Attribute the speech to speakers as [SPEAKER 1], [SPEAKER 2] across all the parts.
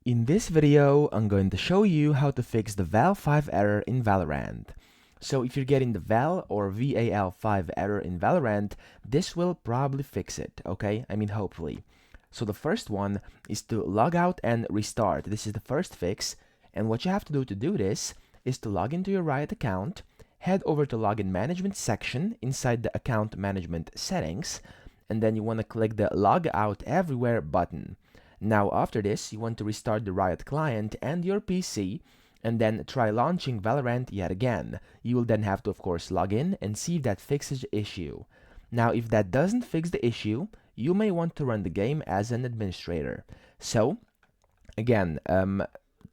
[SPEAKER 1] In this video, I'm going to show you how to fix the VAL5 error in Valorant. So if you're getting the VAL or VAL5 error in Valorant, this will probably fix it, okay? I mean, hopefully. So the first one is to log out and restart. This is the first fix, and what you have to do this is to log into your Riot account, head over to Login Management section inside the Account Management settings, and then you want to click the Log Out Everywhere button. Now after this, you want to restart the Riot client and your PC, and then try launching Valorant yet again. You will then have to, of course, log in and see if that fixes the issue. Now if that doesn't fix the issue, you may want to run the game as an administrator. So again,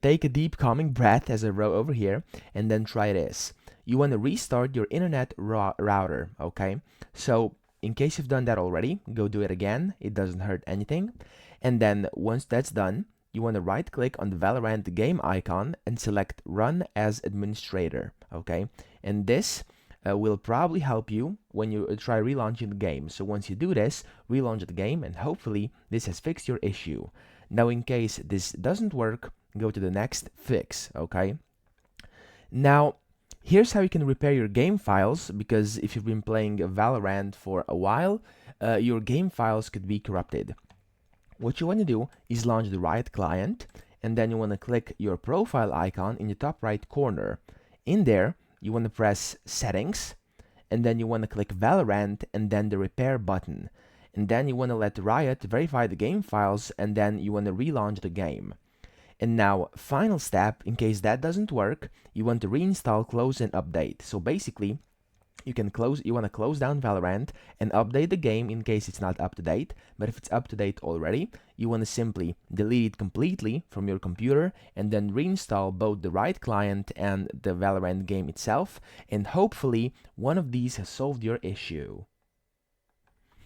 [SPEAKER 1] take a deep calming breath as I wrote over here, and then try this. You want to restart your internet router, okay? So in case you've done that already, go do it again. It doesn't hurt anything. And then once that's done, you want to right click on the Valorant game icon and select Run as Administrator, okay? And this will probably help you when you try relaunching the game. So once you do this, relaunch the game, and hopefully this has fixed your issue. Now in case this doesn't work, go to the next fix, okay? Now, here's how you can repair your game files, because if you've been playing Valorant for a while, your game files could be corrupted. What you want to do is launch the Riot client, and then you want to click your profile icon in the top right corner. In there, you want to press Settings, and then you want to click Valorant and then the Repair button. And then you want to let Riot verify the game files, and then you want to relaunch the game. And now, final step, in case that doesn't work, you want to reinstall, close, and update. So basically, you want to close down Valorant and update the game in case it's not up to date. But if it's up to date already, you want to simply delete it completely from your computer and then reinstall both the Riot client and the Valorant game itself. And hopefully, one of these has solved your issue.